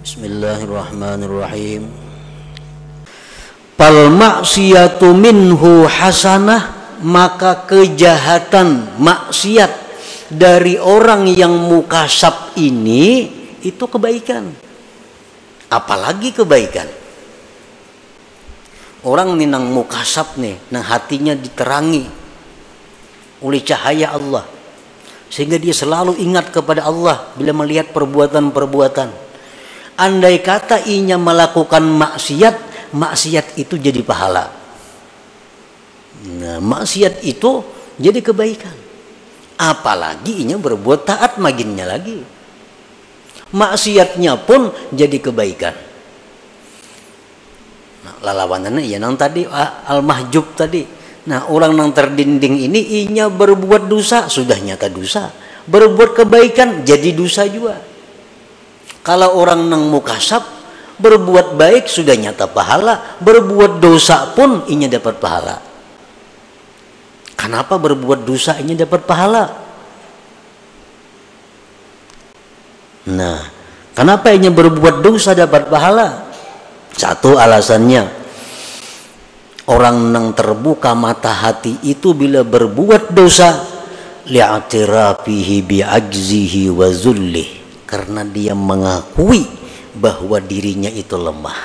Bismillahirrahmanirrahim. Fal maksiyatu minhu hasanah, maka kejahatan maksiat dari orang yang mukasab ini itu kebaikan. Apalagi kebaikan. Orang nih nang mukasab nih, nang hatinya diterangi oleh cahaya Allah, sehingga dia selalu ingat kepada Allah bila melihat perbuatan-perbuatan. Andai kata inya melakukan maksiat, maksiat itu jadi pahala. Nah, maksiat itu jadi kebaikan. Apalagi inya berbuat taat maginnya lagi. Maksiatnya pun jadi kebaikan. Nah, lalawanannya ya nang tadi al-mahjub tadi. Nah, orang nang terdinding ini inya berbuat dosa, sudah nyata dosa. Berbuat kebaikan jadi dosa juga. Kalau orang nang mukasab berbuat baik sudah nyata pahala, berbuat dosa pun inya dapat pahala. Kenapa berbuat dosa inya dapat pahala? Nah, kenapa inya berbuat dosa dapat pahala? Satu alasannya, orang nang terbuka mata hati itu bila berbuat dosa li'atirafihi bi'ajzihi wa zullih, karena dia mengakui bahwa dirinya itu lemah.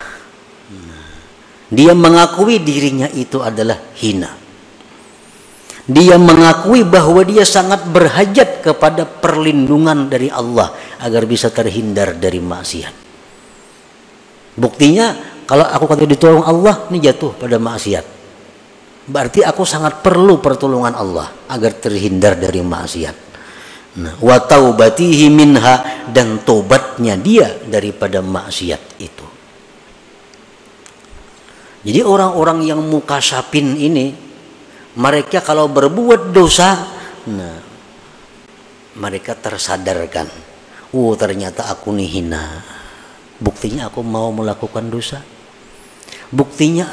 Dia mengakui dirinya itu adalah hina. Dia mengakui bahwa dia sangat berhajat kepada perlindungan dari Allah agar bisa terhindar dari maksiat. Buktinya kalau aku kata ditolong Allah, ini jatuh pada maksiat. Berarti aku sangat perlu pertolongan Allah agar terhindar dari maksiat. Nah, wa taubatihi minha, dan tobatnya dia daripada maksiat itu. Jadi orang-orang yang mukasabin ini, mereka kalau berbuat dosa, nah, mereka tersadarkan, oh ternyata aku nih hina. Buktinya aku mau melakukan dosa. Buktinya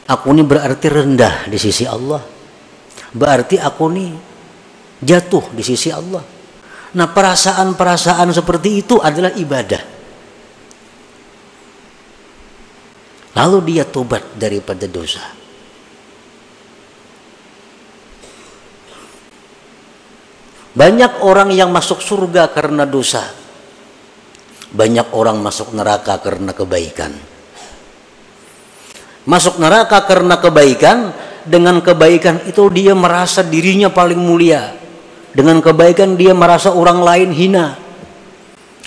aku ini berarti rendah di sisi Allah. Berarti aku nih jatuh di sisi Allah. Nah, perasaan-perasaan seperti itu adalah ibadah. Lalu dia tobat daripada dosa. Banyak orang yang masuk surga karena dosa. Banyak orang masuk neraka karena kebaikan. Masuk neraka karena kebaikan, dengan kebaikan itu dia merasa dirinya paling mulia. Dengan kebaikan dia merasa orang lain hina.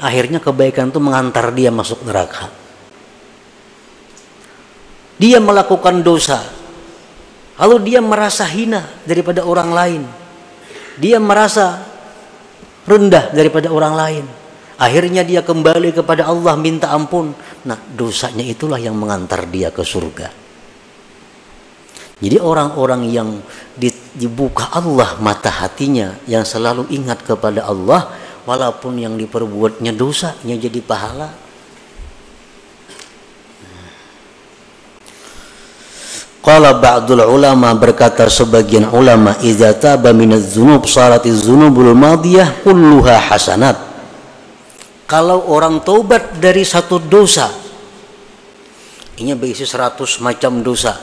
Akhirnya kebaikan itu mengantar dia masuk neraka. Dia melakukan dosa, lalu dia merasa hina daripada orang lain. Dia merasa rendah daripada orang lain. Akhirnya dia kembali kepada Allah minta ampun. Nah, dosanya itulah yang mengantar dia ke surga. Jadi orang-orang yang dibuka Allah mata hatinya, yang selalu ingat kepada Allah, walaupun yang diperbuatnya dosa, yang jadi pahala. Qala ba'dul ulama, berkata sebagian ulama, idza taba minadz dzunub saratiz dzunubul madiyah kulluha hasanat. Kalau orang taubat dari satu dosa, ini berisi 100 macam dosa,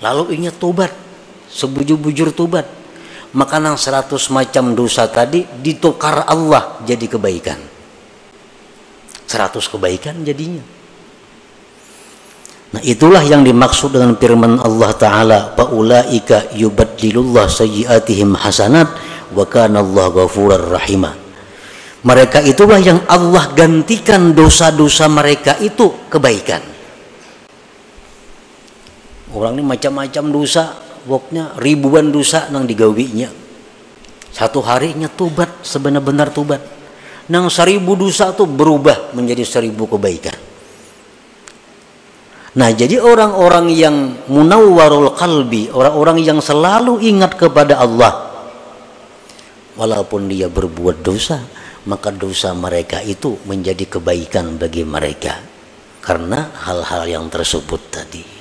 lalu inya tobat, sebujur-bujur tobat, maka nang 100 macam dosa tadi ditukar Allah jadi kebaikan. 100 kebaikan jadinya. Nah, itulah yang dimaksud dengan firman Allah Ta'ala, faulaika yubaddilullah sayyiatihim hasanat wa kana Allah ghafurar rahimah. Mereka itulah yang Allah gantikan dosa-dosa mereka itu kebaikan. Orang ini macam-macam dosa, pokoknya ribuan dosa nang digawinya. Satu harinya tobat, sebenar-benar tobat. Nang 1000 dosa tuh berubah menjadi 1000 kebaikan. Nah, jadi orang-orang yang munawwarul qalbi, orang-orang yang selalu ingat kepada Allah, walaupun dia berbuat dosa, maka dosa mereka itu menjadi kebaikan bagi mereka karena hal-hal yang tersebut tadi.